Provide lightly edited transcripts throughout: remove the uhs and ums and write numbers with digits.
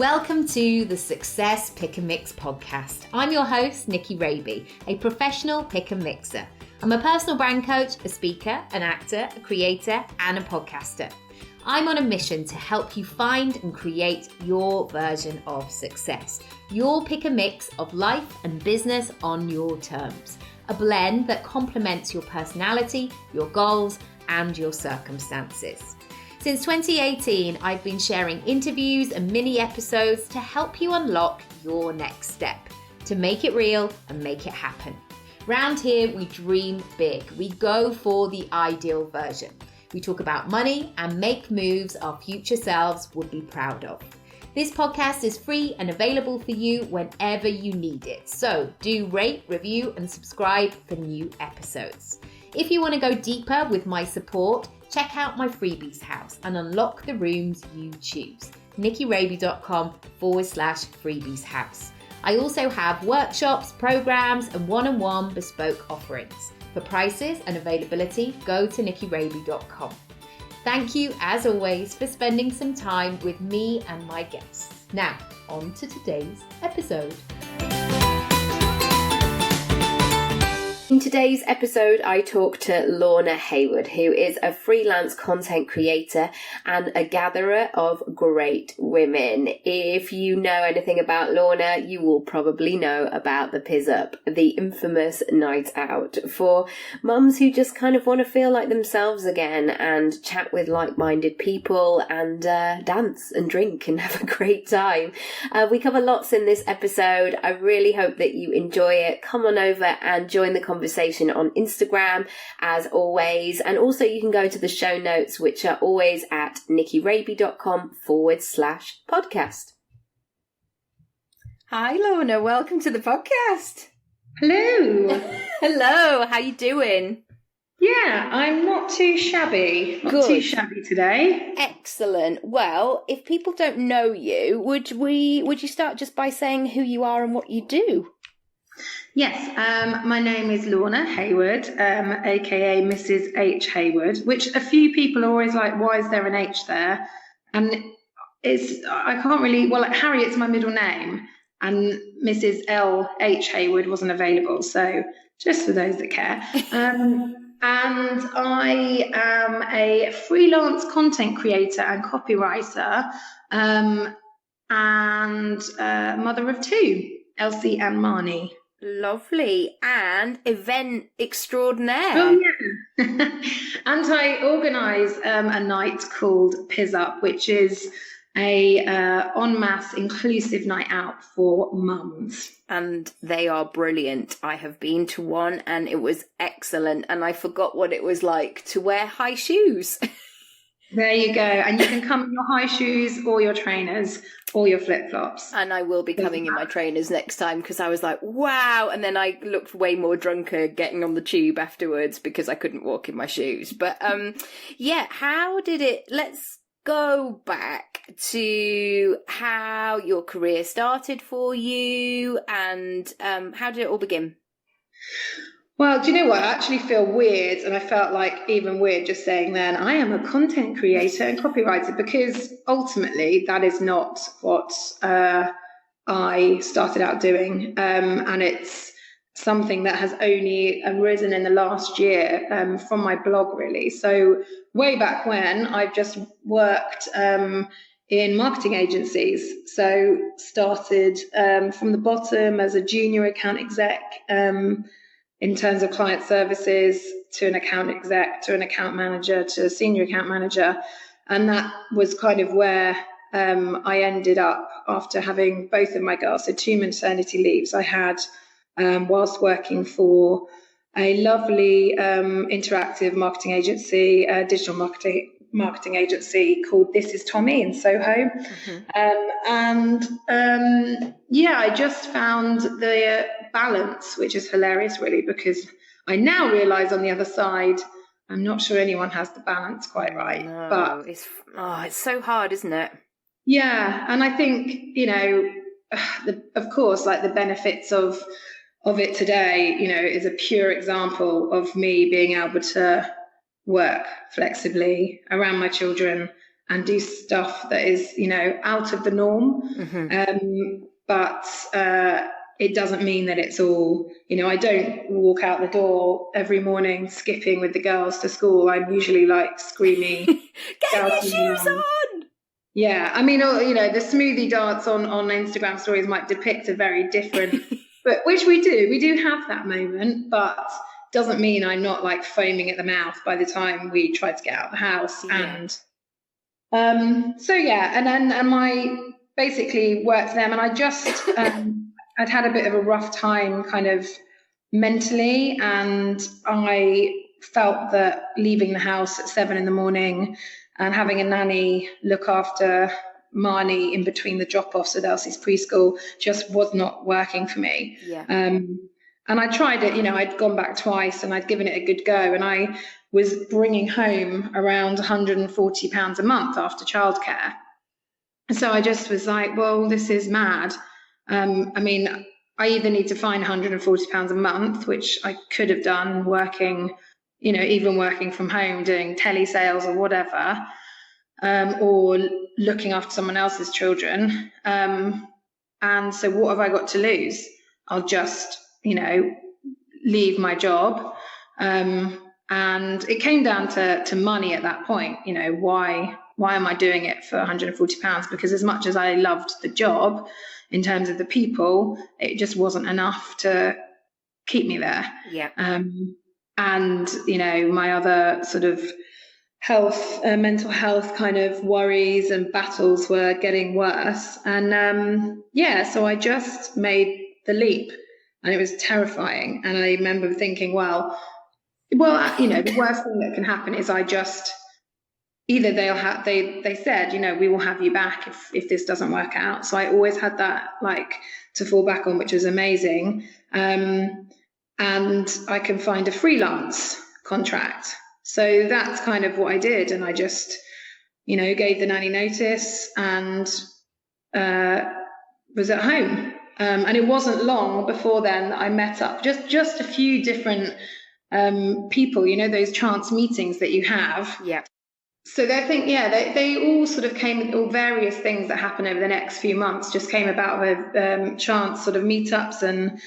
Welcome to the Success Pick and Mix podcast. I'm your host, Nicky Raby, a professional pick and mixer. I'm a personal brand coach, a speaker, an actor, a creator, and a podcaster. I'm on a mission to help you find and create your version of success. Your pick and mix of life and business on your terms. A blend that complements your personality, your goals, and your circumstances. Since 2018, I've been sharing interviews and mini episodes to help you unlock your next step, to make it real and make it happen. Round here, we dream big. We go for the ideal version. We talk about money and make moves our future selves would be proud of. This podcast is free and available for you whenever you need it. So do rate, review, and subscribe for new episodes. If you want to go deeper with my support, check out my freebies house and unlock the rooms you choose. nickyraby.com/freebies house. I also have workshops, programs, and one-on-one bespoke offerings. For prices and availability, go to nickyraby.com. Thank you, as always, for spending some time with me and my guests. Now, on to today's episode. In today's episode, I talk to Lorna Haywood, who is a freelance content creator and a gatherer of great women. If you know anything about Lorna, you will probably know about the Pizz Up, the infamous night out for mums who just kind of want to feel like themselves again and chat with like-minded people and dance and drink and have a great time. We cover lots in this episode. I really hope that you enjoy it. Come on over and join the conversation on Instagram as always, and also you can go to the show notes, which are always at nickyraby.com/podcast. Hi Lorna, welcome to the podcast. Hello. Hello, how you doing? Yeah, I'm not too shabby. Not Good. too shabby today. Excellent. Well, if people don't know you, would you start just by saying who you are and what you do? Yes, my name is Lorna Haywood, aka Mrs. H. Haywood, which a few people are always like, why is there an H there? And I can't really, well, like Harriet's my middle name, and Mrs. L. H. Haywood wasn't available, so just for those that care. And I am a freelance content creator and copywriter, and mother of two, Elsie and Marnie. Lovely. And event extraordinaire. Oh, yeah. And I organise a night called Pizz Up, which is a en masse inclusive night out for mums. And they are brilliant. I have been to one and it was excellent. And I forgot what it was like to wear high shoes. There you go. And you can come in your high shoes or your trainers or your flip-flops. And I will be coming in my trainers next time because I was like, wow. And then I looked way more drunker getting on the tube afterwards because I couldn't walk in my shoes. But yeah, how did it... Let's go back to how your career started for you and how did it all begin? Well, do you know what? I actually feel weird, and I felt like even weird just saying then I am a content creator and copywriter, because ultimately that is not what I started out doing. And it's something that has only arisen in the last year from my blog, really. So way back when, I've just worked in marketing agencies. So started from the bottom as a junior account exec, in terms of client services, to an account exec, to an account manager, to a senior account manager. And that was kind of where I ended up after having both of my girls, so 2 maternity leaves I had whilst working for a lovely interactive marketing agency, digital marketing agency called This Is Tommy in Soho. Mm-hmm. Yeah, I just found the balance, which is hilarious really, because I now realise on the other side, I'm not sure anyone has the balance quite right. No, but it's so hard, isn't it? Yeah, and I think, you know, of course, like the benefits of it today, you know, is a pure example of me being able to work flexibly around my children and do stuff that is, out of the norm. But it doesn't mean that it's all, I don't walk out the door every morning skipping with the girls to school. I'm usually like screaming. Get your shoes on! Yeah, I mean, the smoothie dance on Instagram stories might depict a very different, but which we do have that moment, but doesn't mean I'm not like foaming at the mouth by the time we try to get out of the house. Yeah. And and I basically worked for them, and I just I'd had a bit of a rough time kind of mentally, and I felt that leaving the house at 7 a.m. and having a nanny look after Marnie in between the drop-offs at Elsie's preschool just was not working for me. Yeah. And I tried it, I'd gone back twice and I'd given it a good go, and I was bringing home around £140 a month after childcare. So I just was like, well, this is mad. I either need to find £140 a month, which I could have done working, even working from home, doing telesales or whatever, or looking after someone else's children. And so what have I got to lose? I'll just, leave my job. And it came down to money at that point. Why am I doing it for £140? Because as much as I loved the job, in terms of the people, it just wasn't enough to keep me there. Yeah. And, my other sort of mental health kind of worries and battles were getting worse. And so I just made the leap, and it was terrifying. And I remember thinking, well, the worst thing that can happen is I just, either they said, we will have you back if this doesn't work out. So I always had that like to fall back on, which was amazing. And I can find a freelance contract. So that's kind of what I did. And I just, gave the nanny notice and was at home. And it wasn't long before then I met up just a few different people, those chance meetings that you have. Yeah. So they all sort of came, all various things that happened over the next few months just came about with chance sort of meetups and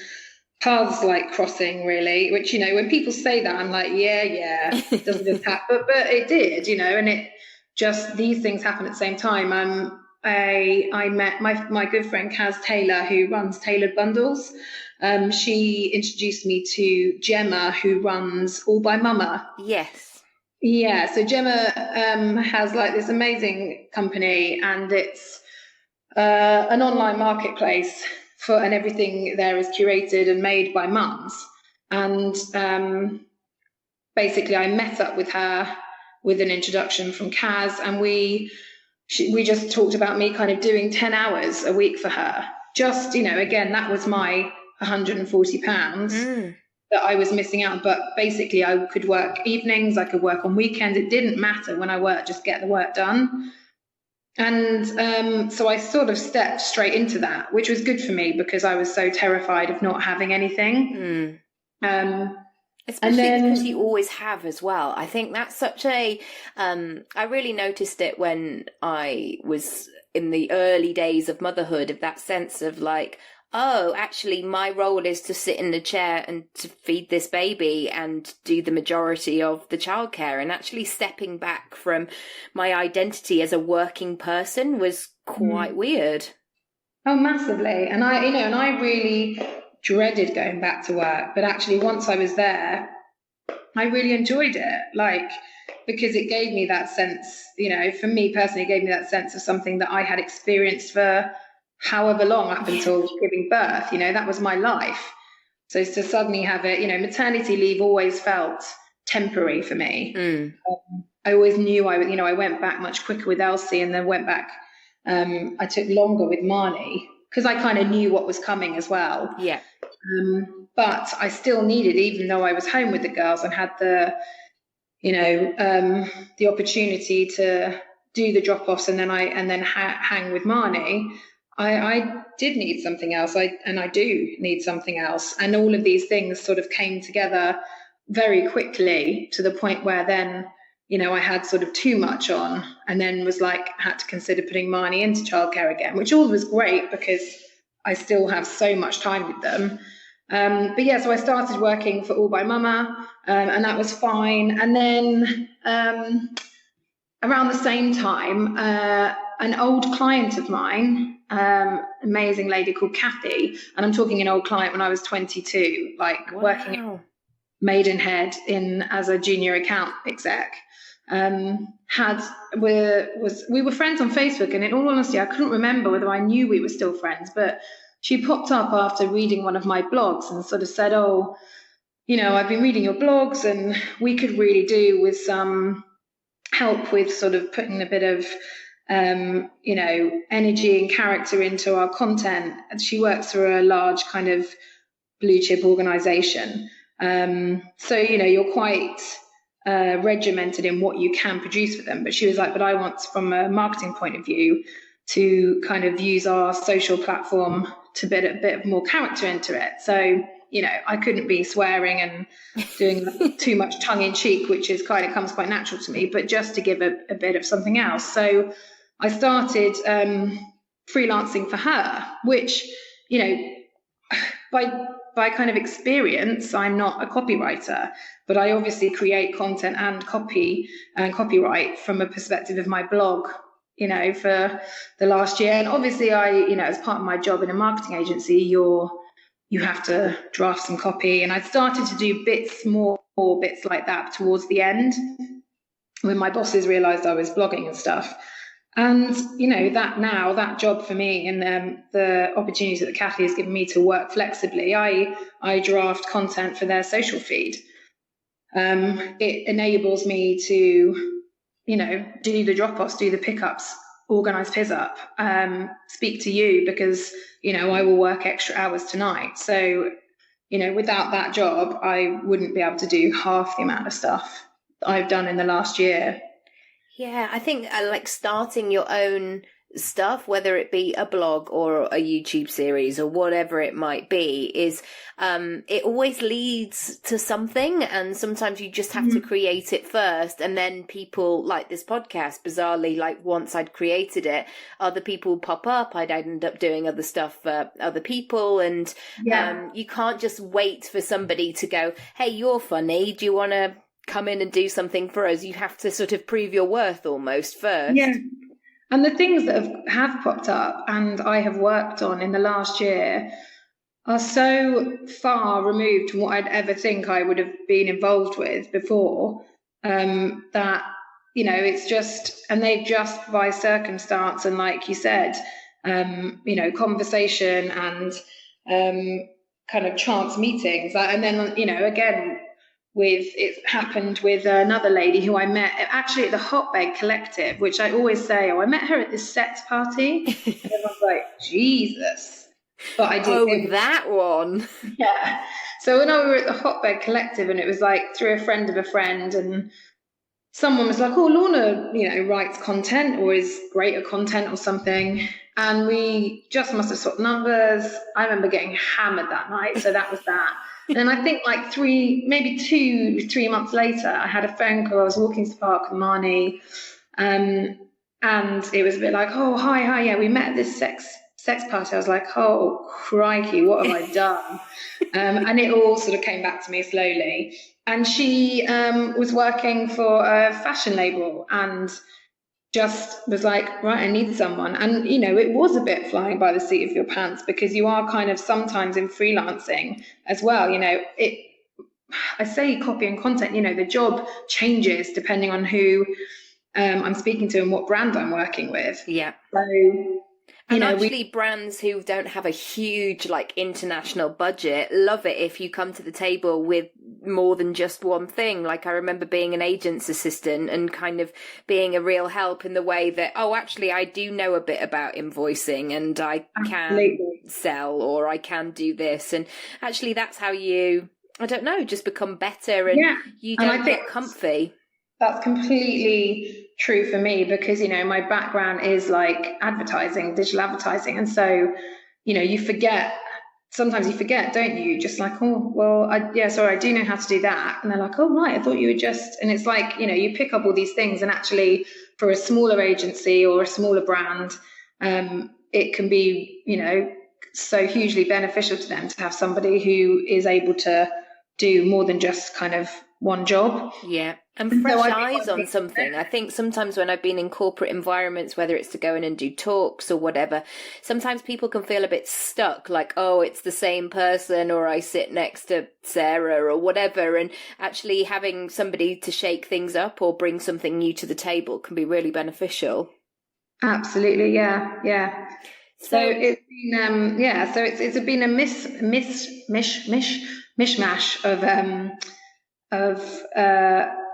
paths like crossing, really, which, when people say that, I'm like, yeah, it doesn't just happen, but it did, and it just, these things happen at the same time. I met my good friend Kaz Taylor, who runs Tailored Bundles. She introduced me to Gemma, who runs All by Mama. Yes. Yeah, so Gemma has like this amazing company, and it's an online marketplace and everything there is curated and made by mums. And basically I met up with her with an introduction from Kaz, and we just talked about me kind of doing 10 hours a week for her. Just, again, that was my £140 that I was missing out. But basically I could work evenings, I could work on weekends. It didn't matter when I worked, just get the work done. And so I sort of stepped straight into that, which was good for me because I was so terrified of not having anything. Especially because you always have as well. I think that's such a, I really noticed it when I was in the early days of motherhood, of that sense of like, oh, actually my role is to sit in the chair and to feed this baby and do the majority of the childcare. And actually stepping back from my identity as a working person was quite weird. Oh, massively. And I really dreaded going back to work, but actually once I was there, I really enjoyed it, because it gave me that sense, for me personally, it gave me that sense of something that I had experienced for however long up until giving birth. That was my life. So to suddenly have it, maternity leave always felt temporary for me. I always knew I went back much quicker with Elsie, and then went back, I took longer with Marnie because I kind of knew what was coming as well. Yeah. But I still needed, even though I was home with the girls and had the opportunity to do the drop-offs and then hang with Marnie, I did need something else. I do need something else. And all of these things sort of came together very quickly to the point where then I had sort of too much on, and then was like, had to consider putting Marnie into childcare again, which all was great because I still have so much time with them. But yeah, so I started working for All by Mama, and that was fine. And then around the same time, an old client of mine, amazing lady called Kathy, and I'm talking an old client when I was 22, like working at Maidenhead as a junior account exec. We were friends on Facebook, and in all honesty, I couldn't remember whether I knew we were still friends, but she popped up after reading one of my blogs and sort of said, oh, I've been reading your blogs and we could really do with some help with sort of putting a bit of energy and character into our content. And she works for a large kind of blue chip organization, so you're quite regimented in what you can produce for them. But she was like, but I want, from a marketing point of view, to kind of use our social platform to put a bit more character into it. So I couldn't be swearing and doing too much tongue in cheek, which is comes quite natural to me, but just to give a bit of something else. So I started freelancing for her, which, by kind of experience, I'm not a copywriter, but I obviously create content and copy and copyright from a perspective of my blog, for the last year. And obviously as part of my job in a marketing agency, you have to draft some copy. And I started to do more bits like that towards the end, when my bosses realized I was blogging and stuff. And, that job for me, and the opportunities that Kathy has given me to work flexibly, I draft content for their social feed. It enables me to, do the drop-offs, do the pickups, organise Pizz up, speak to you because, I will work extra hours tonight. So, without that job, I wouldn't be able to do half the amount of stuff that I've done in the last year. Yeah, I think like starting your own stuff, whether it be a blog or a YouTube series or whatever it might be, is it always leads to something, and sometimes you just have to create it first, and then people, like this podcast, bizarrely, like once I'd created it, other people pop up, I'd end up doing other stuff for other people, and you can't just wait for somebody to go, hey, you're funny, do you want to come in and do something for us? You have to sort of prove your worth almost first. Yeah. And the things that have popped up and I have worked on in the last year are so far removed from what I'd ever think I would have been involved with before, that, it's just, and they've just by circumstance and, like you said, conversation and kind of chance meetings. And then, again, it happened with another lady who I met actually at the Hotbed Collective, which I always say, I met her at this sex party. And everyone's like, Jesus. But I did. Oh, that one. Yeah. So when we were at the Hotbed Collective, and it was like through a friend of a friend, and someone was like, oh, Lorna, writes content or is great at content or something. And we just must have swapped numbers. I remember getting hammered that night. So that was that. And I think like 3 months later, I had a phone call. I was walking to the park with Marnie, and it was a bit like, oh, hi, yeah, we met at this sex party. I was like, oh, crikey, what have I done? And it all sort of came back to me slowly. And she was working for a fashion label and just was like, right, I need someone. And, it was a bit flying by the seat of your pants, because you are kind of sometimes in freelancing as well. I say copy and content, the job changes depending on who I'm speaking to and what brand I'm working with. Yeah. So, and actually brands who don't have a huge like international budget love it if you come to the table with more than just one thing. Like I remember being an agent's assistant and kind of being a real help in the way that, oh, actually I do know a bit about invoicing and I can sell, or I can do this. And actually that's how you, I don't know, just become better, and you don't get comfy. That's completely true for me, because, my background is like advertising, digital advertising. And so, you forget sometimes you forget, don't you? Just like, oh, well, sorry, I do know how to do that. And they're like, oh, right, I thought you were just, and it's like, you pick up all these things, and actually for a smaller agency or a smaller brand, it can be, so hugely beneficial to them to have somebody who is able to do more than just kind of one job. Yeah. And fresh eyes on something. I think sometimes when I've been in corporate environments, whether it's to go in and do talks or whatever, sometimes people can feel a bit stuck, like, oh, it's the same person, or I sit next to Sarah or whatever. And actually having somebody to shake things up or bring something new to the table can be really beneficial. Absolutely. Yeah. Yeah. So it's been, so it's been a mishmash of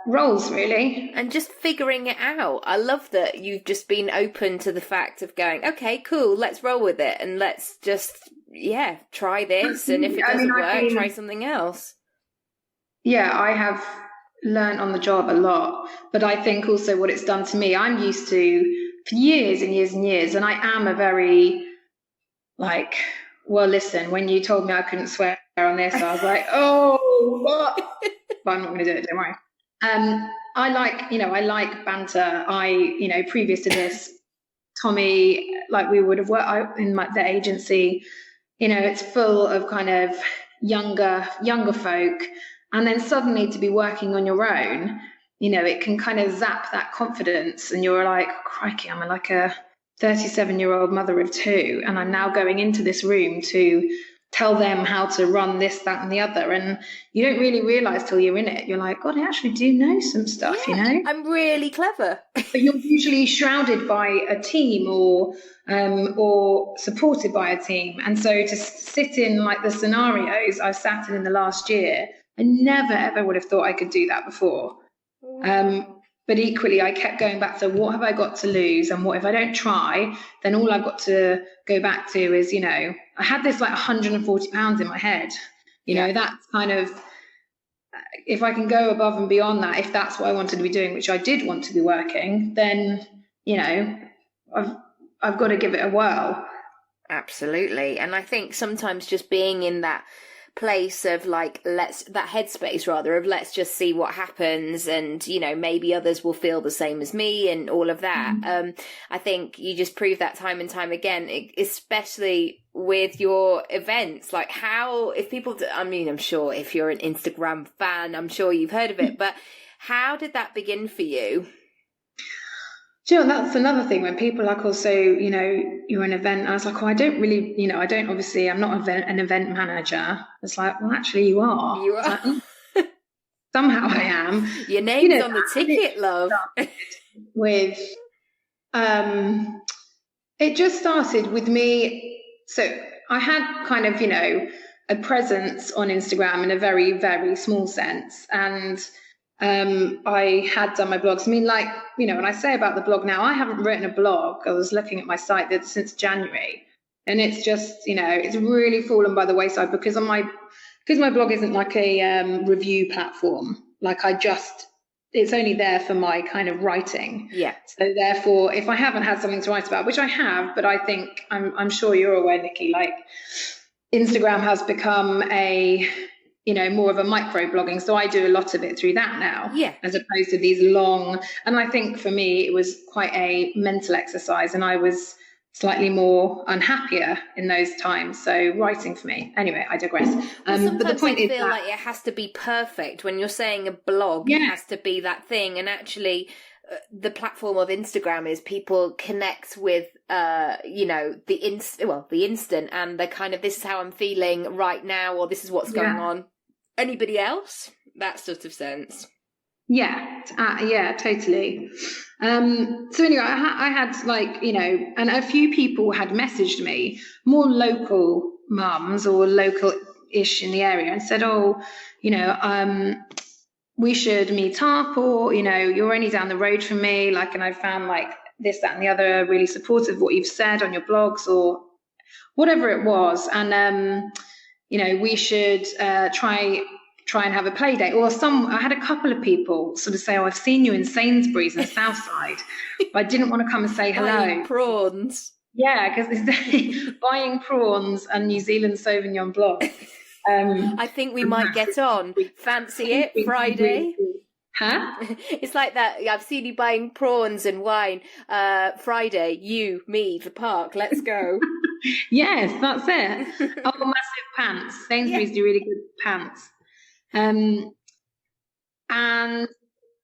roles, really, and just figuring it out. I love that you've just been open to the fact of going, okay, cool, let's roll with it, and let's just try this, and if it doesn't work, try something else. I have learned on the job a lot, but I think also what it's done to me, I'm used to for years and years and years, and I am a very well, listen, when you told me I couldn't swear on this, I was like, oh, what? But I'm not going to do it, don't worry. I like banter. Previous to this, Tommy, we would have worked in the agency, it's full of kind of younger folk. And then suddenly to be working on your own, it can kind of zap that confidence. And you're like, crikey, I'm like a 37-year-old mother of two. And I'm now going into this room to tell them how to run this, that, and the other. And you don't really realize till you're in it. You're like, God, I actually do know some stuff, I'm really clever. But you're usually shrouded by a team or supported by a team. And so to sit in the scenarios I've sat in the last year, I never, ever would have thought I could do that before. But equally, I kept going back to what have I got to lose, and what if I don't try, then all I've got to go back to is, I had this 140 pounds in my head, that's kind of, if I can go above and beyond that, if that's what I wanted to be doing, which I did want to be working, then, I've got to give it a whirl. Absolutely. And I think sometimes just being in that place of that headspace rather of let's just see what happens, and maybe others will feel the same as me and all of that. I think you just prove that time and time again, especially with your events. If people I'm sure if you're an Instagram fan, I'm sure you've heard of it, but how did that begin for you? That's another thing when people also, you're an event. I was like, I don't really, I'm not an event manager. It's like, well, actually you are. You are. Somehow I am. Your name's on the ticket, love. With, it just started with me. So I had kind of, a presence on Instagram in a very, very small sense. And I had done my blogs. When I say about the blog now, I haven't written a blog. I was looking at my site since January, and it's just, it's really fallen by the wayside because my blog isn't a review platform. It's only there for my kind of writing. Yeah. So therefore, if I haven't had something to write about, which I have, but I think I'm sure you're aware, Nikki, Instagram has become more of a micro blogging. So I do a lot of it through that now, as opposed to these long. And I think for me, it was quite a mental exercise, and I was slightly more unhappier in those times. So writing for me. Anyway, I digress. But the point is feel like it has to be perfect. When you're saying a blog, it has to be that thing. And actually, the platform of Instagram is people connect with, the instant, and the kind of, this is how I'm feeling right now, or this is what's going on. Anybody else? That sort of sense. Yeah, totally. So anyway, I had and a few people had messaged me, more local mums or local-ish in the area, and said, we should meet up, or, you're only down the road from me, and I found this, that, and the other really supportive of what you've said on your blogs, or whatever it was. And, we should try and have a play date. Or I had a couple of people sort of say, I've seen you in Sainsbury's in Southside, but I didn't want to come and say hello. Prawns. Yeah, because buying prawns and New Zealand Sauvignon Blanc. I think we might get on. Fancy it, Friday? Huh? It's like that. I've seen you buying prawns and wine. Friday, you, me, the park. Let's go. Yes, that's it. Oh, massive pants. Sainsbury's do really good pants. And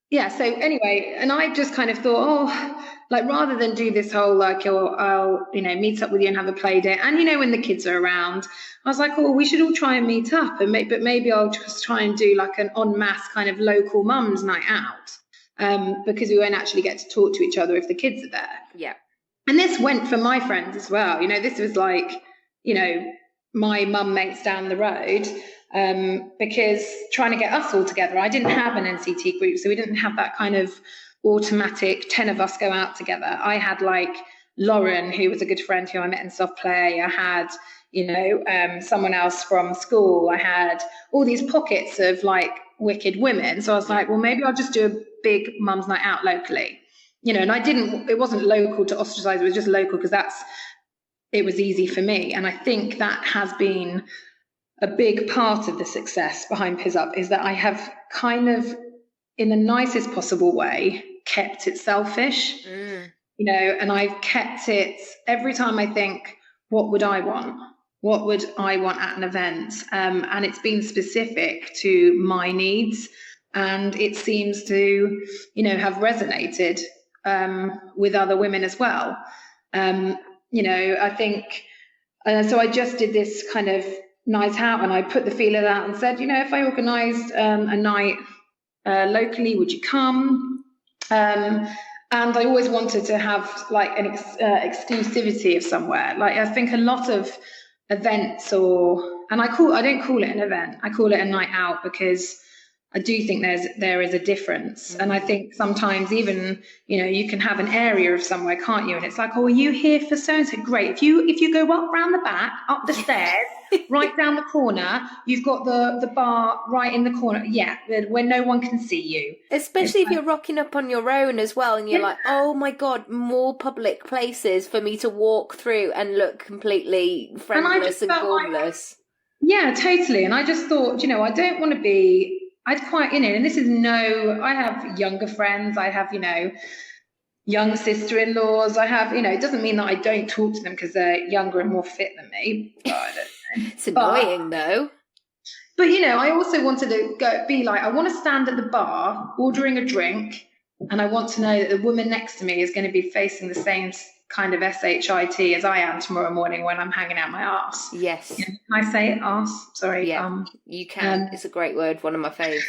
yeah, so anyway, and I just kind of thought, oh, like rather than do this whole like, I'll meet up with you and have a play date. And when the kids are around, I was like, oh, we should all try and meet up, and but maybe I'll just try and do like an en masse kind of local mums night out, because we won't actually get to talk to each other if the kids are there. Yeah. And this went for my friends as well. This was like, my mum mates down the road. Because trying to get us all together, I didn't have an NCT group, so we didn't have that kind of automatic 10 of us go out together. I had like Lauren, who was a good friend who I met in soft play. I had someone else from school. I had all these pockets of like wicked women, so I was like, well, maybe I'll just do a big mum's night out locally, and it wasn't local to ostracize, it was just local because it was easy for me. And I think that has been a big part of the success behind Pizz Up, is that I have kind of, in the nicest possible way, kept it selfish, and I've kept it every time I think, what would I want? What would I want at an event? And it's been specific to my needs, and it seems to, have resonated with other women as well. I think, so I just did this kind of night out, and I put the feelers out and said, if I organised a night locally, would you come? And I always wanted to have like an exclusivity of somewhere. Like I think a lot of events, and I don't call it an event, I call it a night out, because I do think there is a difference. And I think sometimes even, you can have an area of somewhere, can't you? And it's like, oh, are you here for so-and-so? Great. If you go up round the back, up the stairs, right down the corner, you've got the bar right in the corner. Yeah, where no one can see you. Especially if you're rocking up on your own as well, and you're like, oh my God, more public places for me to walk through and look completely friendless and gormless. Yeah, totally. And I just thought, I don't want to be... I'd quite, and this is I have younger friends, I have, young sister-in-laws, I have, it doesn't mean that I don't talk to them because they're younger and more fit than me. I don't know. It's annoying though. But, I also wanted to be like, I want to stand at the bar ordering a drink, and I want to know that the woman next to me is going to be facing the same kind of SHIT as I am tomorrow morning when I'm hanging out my arse. Yes. Can I say it, arse? Sorry. Yeah, you can. It's a great word, one of my faves.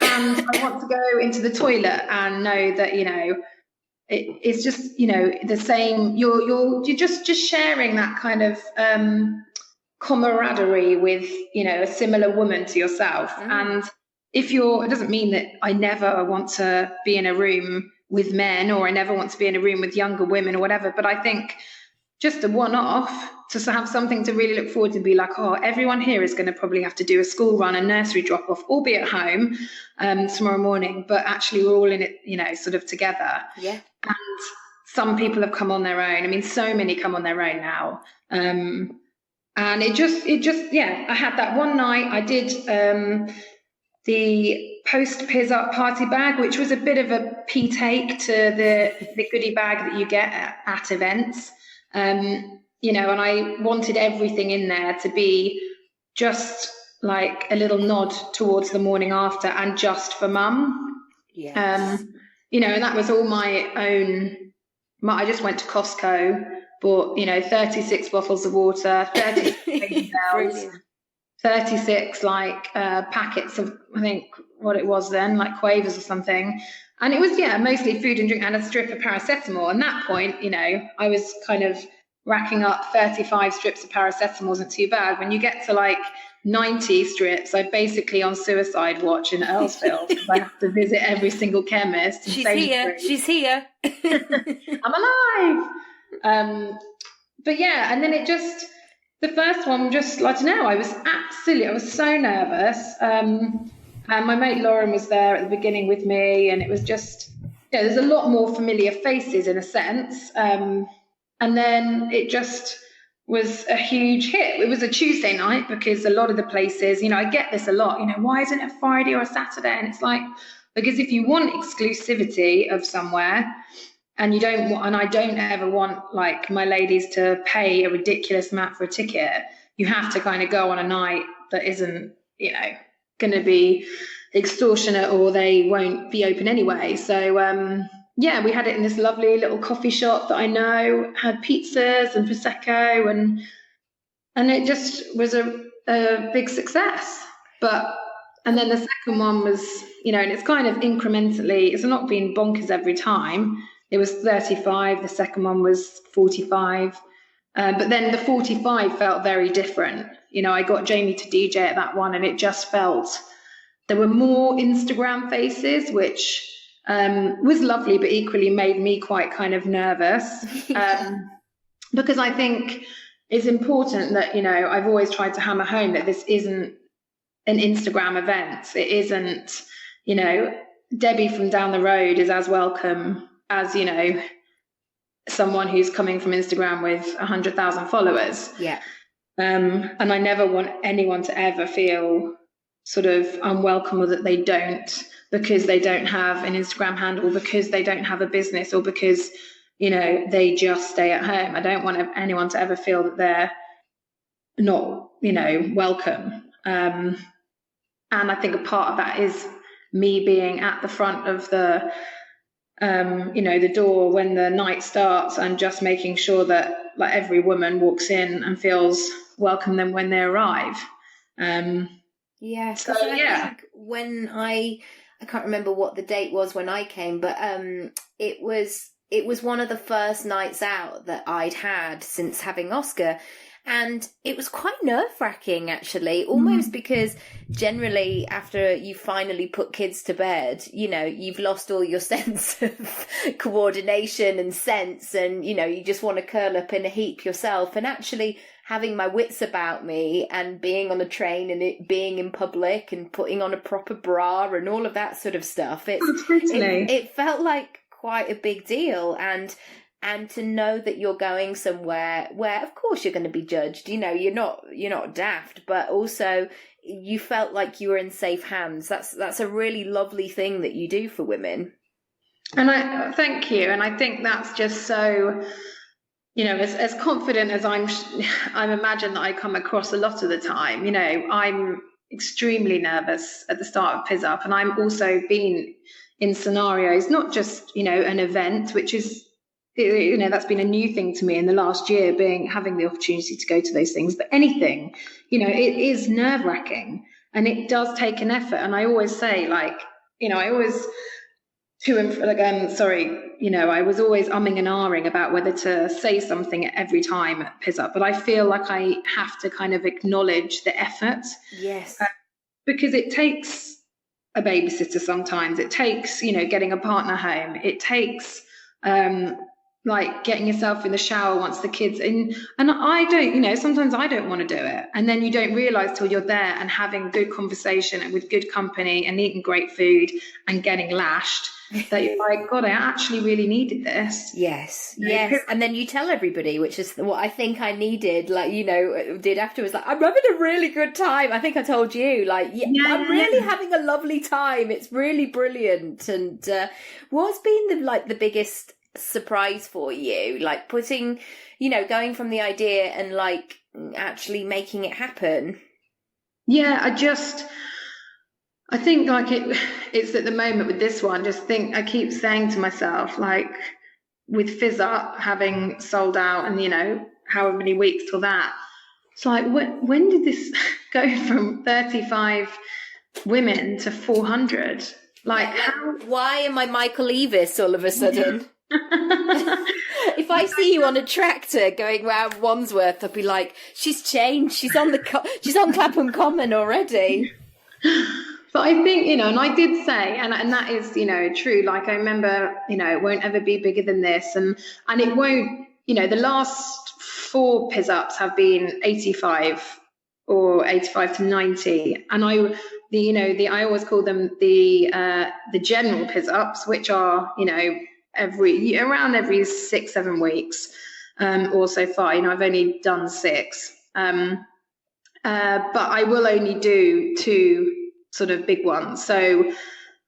And I want to go into the toilet and know that, it's just, the same. You're just sharing that kind of camaraderie with, a similar woman to yourself. And it doesn't mean that I never want to be in a room with men, or I never want to be in a room with younger women or whatever, but I think just a one-off to have something to really look forward to, be like, oh, everyone here is going to probably have to do a school run and nursery drop-off, or be at home tomorrow morning, but actually we're all in it, sort of together. Yeah. And some people have come on their own. I mean, so many come on their own now. And it just, I had that one night. I did the post Pizz Up party bag, which was a bit of a take to the goodie bag that you get at events. And I wanted everything in there to be just like a little nod towards the morning after, and just for mum. Yes. And that was all my own. I just went to Costco, bought, 36 bottles of water, 36 baby bells, 36 packets of, I think what it was then, like Quavers or something. And it was, mostly food and drink, and a strip of paracetamol. And that point, I was kind of racking up 35 strips of paracetamol wasn't too bad. When you get to 90 strips, I'm basically on suicide watch in Earlsfield, because I have to visit every single chemist. She's here. I'm alive. But yeah, and then the first one, just, I don't know, I was so nervous. And my mate Lauren was there at the beginning with me, and it was just, there's a lot more familiar faces in a sense. And then it just was a huge hit. It was a Tuesday night because a lot of the places, I get this a lot, why isn't it a Friday or a Saturday? And it's like, because if you want exclusivity of somewhere, and you don't want, and I don't ever want like my ladies to pay a ridiculous amount for a ticket, you have to kind of go on a night that isn't, going to be extortionate, or they won't be open anyway. So, yeah, we had it in this lovely little coffee shop that I know had pizzas and prosecco, and it just was a big success. And then the second one was, and it's kind of incrementally, it's not been bonkers every time. It was 35. The second one was 45. But then the 45 felt very different. I got Jamie to DJ at that one, and it just felt, there were more Instagram faces, which was lovely, but equally made me quite kind of nervous. Because I think it's important that, I've always tried to hammer home that this isn't an Instagram event. It isn't, Debbie from down the road is as welcome as, someone who's coming from Instagram with 100,000 followers. Yeah. And I never want anyone to ever feel sort of unwelcome, or that they don't, because they don't have an Instagram handle, because they don't have a business, or because, they just stay at home. I don't want anyone to ever feel that they're not, welcome. And I think a part of that is me being at the front of the, the door when the night starts, and just making sure that like every woman walks in and feels welcome then when they arrive. Yeah. So I think when I can't remember what the date was when I came, but it was one of the first nights out that I'd had since having Oscar. And it was quite nerve-wracking, actually, almost because generally after you finally put kids to bed, you've lost all your sense of coordination and sense, and, you just want to curl up in a heap yourself. And actually having my wits about me and being on a train and it being in public and putting on a proper bra and all of that sort of stuff, it felt like quite a big deal. And to know that you're going somewhere where, of course, you're going to be judged. You're not daft, but also you felt like you were in safe hands. That's a really lovely thing that you do for women. And I thank you. And I think that's just so, as confident as I'm imagine that I come across a lot of the time. I'm extremely nervous at the start of Pizz Up, and I'm also been in scenarios, not just an event, which is, that's been a new thing to me in the last year, having the opportunity to go to those things. But anything, it is nerve-wracking, and it does take an effort. And I always say, like, I always I was always umming and ahhing about whether to say something every time at Pizz Up. But I feel like I have to kind of acknowledge the effort. Yes. Because it takes a babysitter sometimes. It takes, getting a partner home. It takes like getting yourself in the shower once the kids in. And I don't, sometimes I don't want to do it. And then you don't realize till you're there and having good conversation and with good company and eating great food and getting lashed that you're like, God, I actually really needed this. Yes. And then you tell everybody, which is what I think I needid, did afterwards. Like, I'm having a really good time. I think I told you, I'm really having a lovely time. It's really brilliant. And what's been the biggest surprise for you, like putting, going from the idea and like actually making it happen? Yeah, I think like it's at the moment with this one, I keep saying to myself, like with Pizz Up having sold out and however many weeks till that, it's like when did this go from 35 women to 400? Like why am I Michael Eavis all of a sudden? If I see you on a tractor going round Wandsworth, I'll be like, she's changed. She's on Clapham Common already. But I think, and I did say, and that is, true. Like I remember, it won't ever be bigger than this, and it won't. The last 4 Pizz Ups have been 85 or 85 to 90, and I always call them the general Pizz Ups, which are around every 6-7 weeks. or so far. I've only done 6. But I will only do 2 sort of big ones. So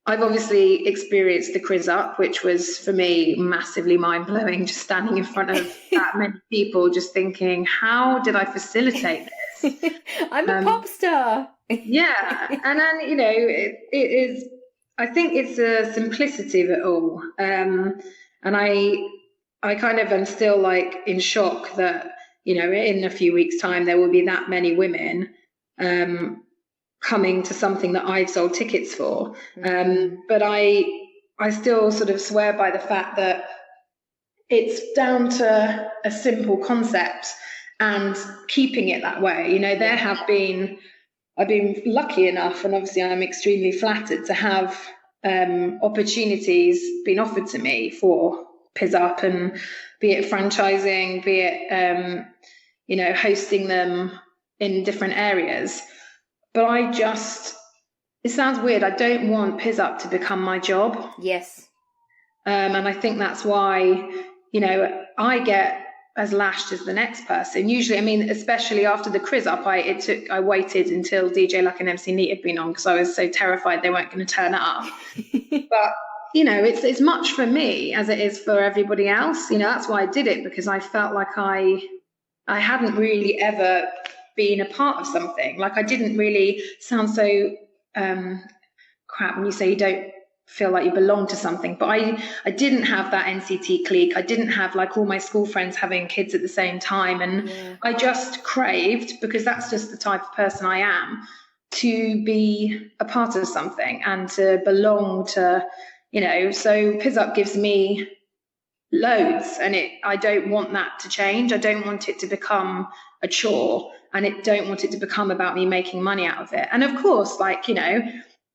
I've obviously experienced the Quiz Up, which was for me massively mind-blowing, just standing in front of that many people, just thinking, how did I facilitate this? I'm a pop star. Yeah. And then, it is, I think it's the simplicity of it all. And I kind of am still like in shock that, in a few weeks' time, there will be that many women coming to something that I've sold tickets for. But I still sort of swear by the fact that it's down to a simple concept and keeping it that way. I've been lucky enough, and obviously I'm extremely flattered to have opportunities being offered to me for Pizz Up, and be it franchising, be it, hosting them in different areas. But it sounds weird, I don't want Pizz Up to become my job. Yes. And I think that's why, I get as lashed as the next person. Usually, especially after the Quiz Up, I waited until DJ Luck and MC Neat had been on because I was so terrified they weren't going to turn up. But, it's much for me as it is for everybody else. That's why I did it, because I felt like I hadn't really ever been a part of something. Like, I didn't really sound so crap when you say you don't feel like you belong to something, but I didn't have that NCT clique. I didn't have like all my school friends having kids at the same time, and I just craved, because that's just the type of person I am, to be a part of something and to belong to, so Pizz Up gives me loads, and I don't want that to change. I don't want it to become a chore, and I don't want it to become about me making money out of it. And of course,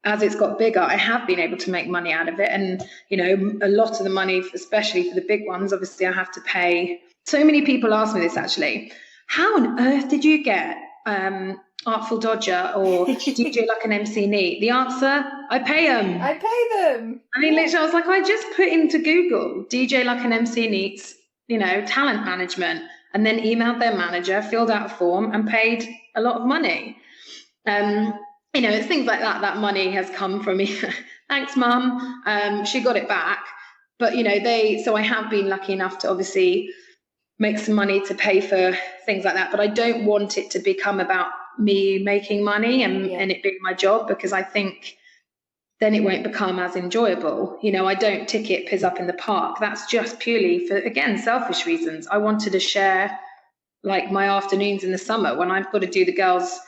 as it's got bigger, I have been able to make money out of it. And, a lot of the money, especially for the big ones, obviously I have to pay. So many people ask me this, actually. How on earth did you get Artful Dodger or DJ Luck and MC Neat? The answer, I pay them. I pay them. Literally, I was like, I just put into Google DJ Luck and MC Neat's, talent management, and then emailed their manager, filled out a form, and paid a lot of money. It's things like that money has come from me. Thanks, Mum. She got it back. But, so I have been lucky enough to obviously make some money to pay for things like that. But I don't want it to become about me making money and it being my job, because I think then it won't become as enjoyable. I don't ticket Pizz Up in the park. That's just purely for, again, selfish reasons. I wanted to share like my afternoons in the summer when I've got to do the girls'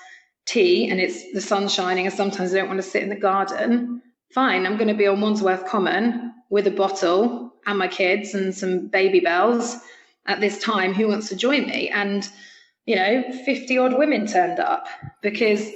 tea and it's the sun shining and sometimes I don't want to sit in the garden. Fine, I'm going to be on Wandsworth Common with a bottle and my kids and some baby bells at this time. Who wants to join me? And 50 odd women turned up because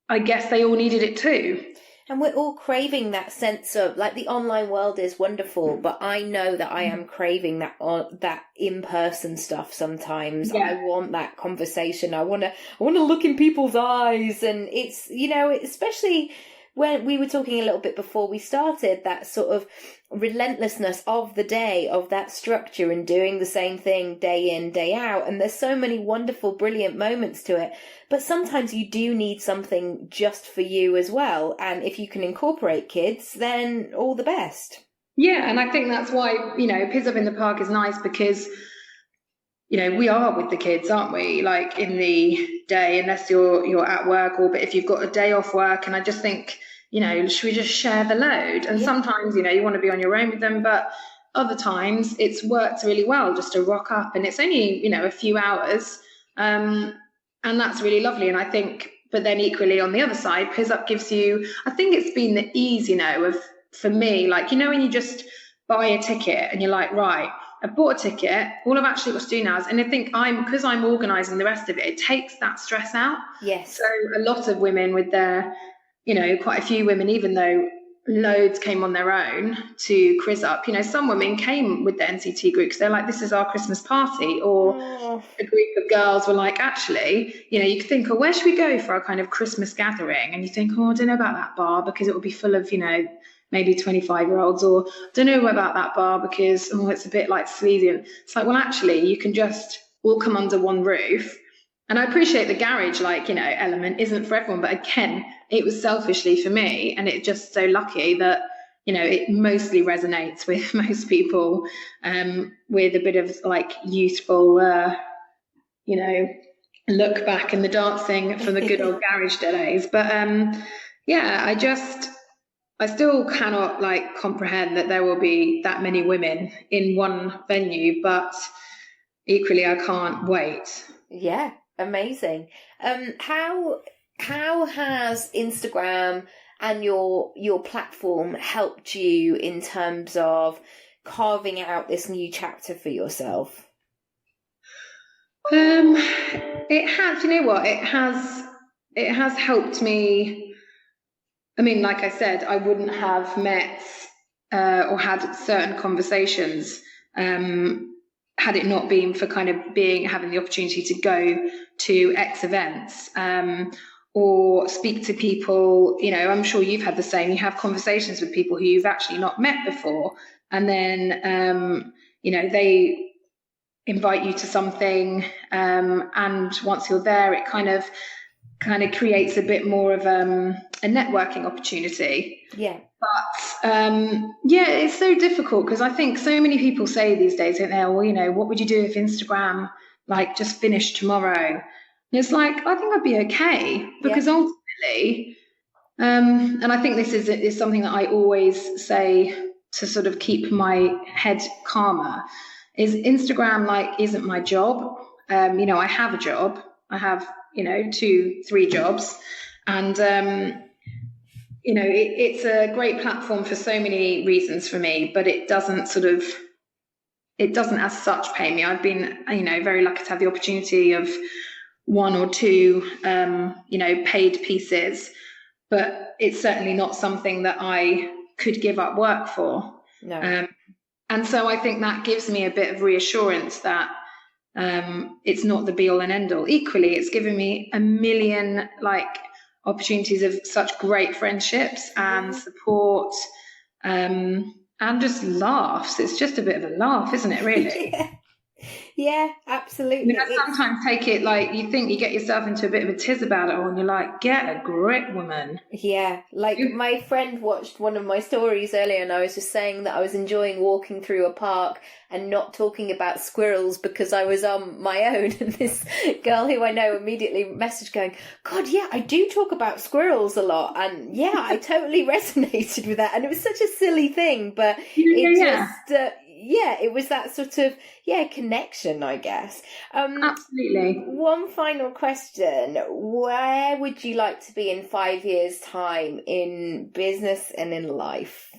I guess they all needed it too. And we're all craving that sense of, like, the online world is wonderful, but I know that I am craving that in-person stuff sometimes. Yeah. I want that conversation. I want to look in people's eyes. And it's, especially when we were talking a little bit before we started, that sort of relentlessness of the day, of that structure and doing the same thing day in, day out. And there's so many wonderful, brilliant moments to it. But sometimes you do need something just for you as well. And if you can incorporate kids, then all the best. Yeah, and I think that's why, Pizz Up in the Park is nice because, we are with the kids, aren't we? Like in the day, unless you're at work, but if you've got a day off work, and I just think, should we just share the load? And sometimes, you want to be on your own with them, but other times it's worked really well just to rock up, and it's only, a few hours. And that's really lovely. And I think, but then equally on the other side, Pizz Up gives you, I think it's been the ease, for me, like, when you just buy a ticket and you're like, right, I've bought a ticket, all I've actually got to do now is, and I think because I'm organising the rest of it, it takes that stress out. Yes. So a lot of women with their, quite a few women, even though loads came on their own to Quiz Up, some women came with the NCT group because they're like, this is our Christmas party, or a group of girls were like, actually, you could think, where should we go for our kind of Christmas gathering? And you think, I don't know about that bar because it will be full of, maybe 25-year-olds, or don't know about that bar because it's a bit like sleazy. And it's like, well, actually, you can just all come under one roof. And I appreciate the garage, element isn't for everyone. But again, it was selfishly for me. And it's just so lucky that, it mostly resonates with most people, with a bit of like youthful, look back in the dancing from the good old garage days. But I still cannot comprehend that there will be that many women in one venue, but equally I can't wait. Yeah, amazing. How has Instagram and your platform helped you in terms of carving out this new chapter for yourself? It has, it has helped me. I mean, like I said, I wouldn't have met or had certain conversations had it not been for kind of having the opportunity to go to X events or speak to people. I'm sure you've had the same. You have conversations with people who you've actually not met before, and then they invite you to something, and once you're there, it kind of creates a bit more of a networking opportunity. Yeah. But it's so difficult because I think so many people say these days, don't they? Well, what would you do if Instagram just finished tomorrow? And it's like, I think I'd be okay, because ultimately, and I think this is something that I always say to sort of keep my head calmer, is Instagram isn't my job. I have a job. I have 2-3 jobs, and it's a great platform for so many reasons for me, but it doesn't as such pay me. I've been very lucky to have the opportunity of 1 or 2 paid pieces, but it's certainly not something that I could give up work for. No. And so I think that gives me a bit of reassurance that it's not the be all and end all. Equally, it's given me a million opportunities of such great friendships and support, and just laughs. It's just a bit of a laugh, isn't it, really? Yeah, absolutely. I sometimes take it you think you get yourself into a bit of a tiz about it all, and you're like, get a grip, woman. Yeah, my friend watched one of my stories earlier, and I was just saying that I was enjoying walking through a park and not talking about squirrels because I was on my own. And this girl who I know immediately messaged going, God, yeah, I do talk about squirrels a lot. And yeah, I totally resonated with that. And it was such a silly thing, but it was that sort of, connection, I guess. Absolutely. One final question. Where would you like to be in 5 years' time in business and in life?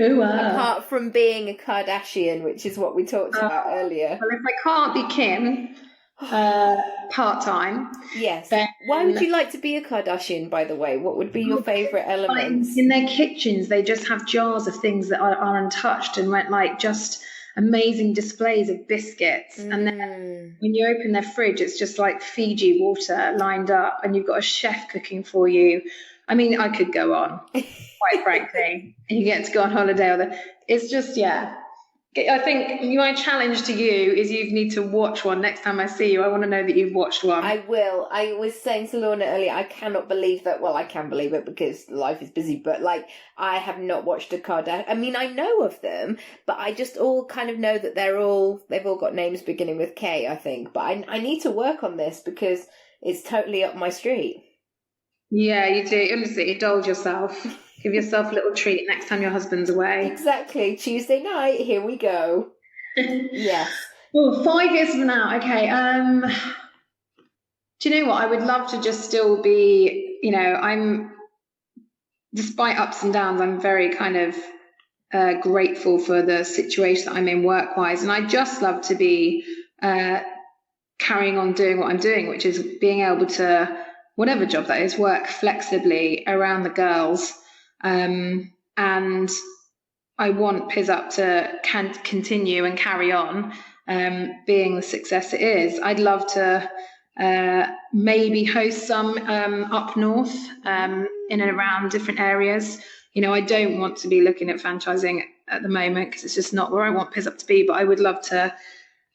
Ooh, apart from being a Kardashian, which is what we talked about earlier. Well, if I can't be Kim part-time. Yes. Then, why would you like to be a Kardashian, by the way? What would be your favourite elements? In their kitchens, they just have jars of things that are untouched and just amazing displays of biscuits. And then when you open their fridge, it's just Fiji water lined up, and you've got a chef cooking for you. I mean, I could go on, quite frankly. You get to go on holiday. It's just, I think my challenge to you is you need to watch one next time I see you. I want to know that you've watched one. I will. I was saying to Lorna earlier, I cannot believe that. Well, I can believe it because life is busy, but I have not watched a Kardashian. I mean, I know of them, but I just all kind of know that they've all got names beginning with K, I think. But I need to work on this because it's totally up my street. Yeah, you do. Honestly, indulge yourself. Give yourself a little treat next time your husband's away. Exactly. Tuesday night, here we go. Yes. Well, 5 years from now, okay. Do you know what? I would love to just still be, despite ups and downs, I'm very kind of grateful for the situation that I'm in work-wise. And I just love to be carrying on doing what I'm doing, which is being able to, whatever job that is, work flexibly around the girls. And I want Pizz Up to continue and carry on being the success it is. I'd love to maybe host some up north in and around different areas. You know, I don't want to be looking at franchising at the moment because it's just not where I want Pizz Up to be, but I would love to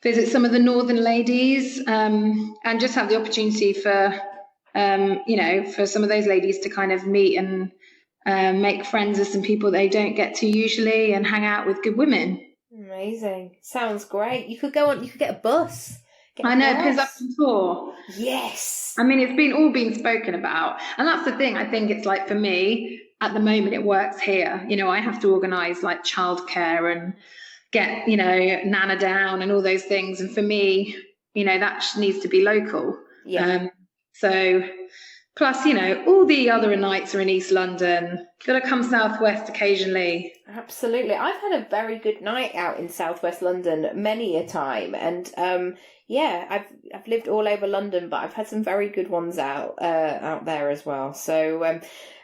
visit some of the northern ladies and just have the opportunity for, you know, for some of those ladies to kind of meet and make friends with some people they don't get to usually and hang out with good women. Amazing. Sounds great. You could get a bus. I know, Pizz Up on tour. Yes. I mean, it's all been spoken about. And that's the thing. I think it's like, for me, at the moment, it works here. You know, I have to organise like childcare and get, you know, Nana down and all those things. And for me, you know, that needs to be local. Yeah. So, plus, you know, all the other nights are in East London. Got to come southwest occasionally. Absolutely. I've had a very good night out in southwest London many a time. And yeah, I've lived all over London, but I've had some very good ones out there as well. So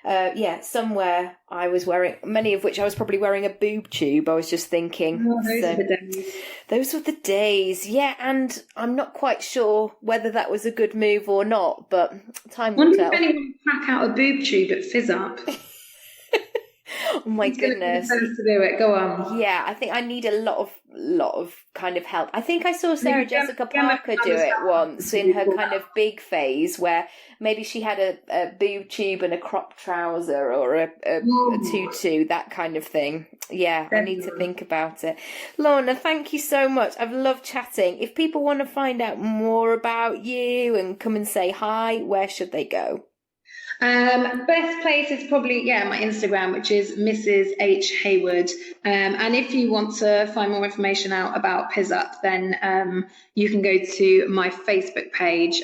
yeah, somewhere I was wearing, many of which I was probably wearing a boob tube. I was just thinking. Oh, those are the days. Those were the days, yeah. And I'm not quite sure whether that was a good move or not, but time will tell. Wonder if anyone crack out a boob tube at Pizz Up. Oh my goodness. To do it. Go on. Yeah, I think I need a lot of kind of help. I think I saw Sarah Jessica Parker do it once in her kind of big phase where maybe she had a boob tube and a crop trouser or a tutu, that kind of thing. Yeah, I need to think about it. Lorna, thank you so much. I've loved chatting. If people want to find out more about you and come and say hi, where should they go? Best place is probably, my Instagram, which is Mrs. H. Haywood. And if you want to find more information out about Pizz Up, then you can go to my Facebook page,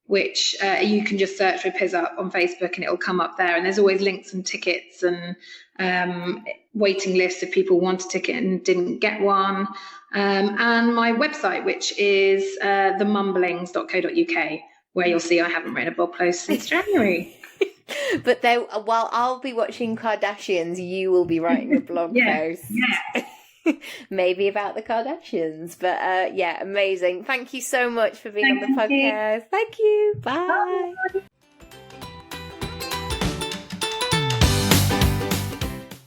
which you can just search for Pizz Up on Facebook and it'll come up there. And there's always links and tickets and waiting lists if people want a ticket and didn't get one. And my website, which is themumblings.co.uk. where you'll see I haven't written a blog post since January. But while I'll be watching Kardashians, you will be writing a blog post. Yeah. Maybe about the Kardashians. But yeah, amazing. Thank you so much for being on the podcast. Thank you. Bye. Bye.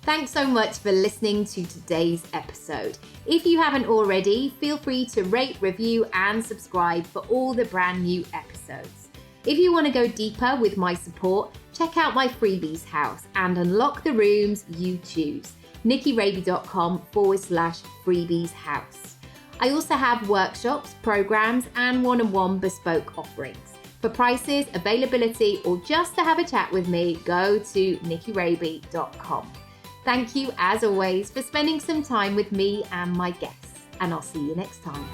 Thanks so much for listening to today's episode. If you haven't already, feel free to rate, review, and subscribe for all the brand new episodes. If you want to go deeper with my support, check out my freebies house and unlock the rooms you choose. nickyraby.com/freebies house. I also have workshops, programs, and one-on-one bespoke offerings. For prices, availability, or just to have a chat with me, go to nickyraby.com. Thank you, as always, for spending some time with me and my guests, and I'll see you next time.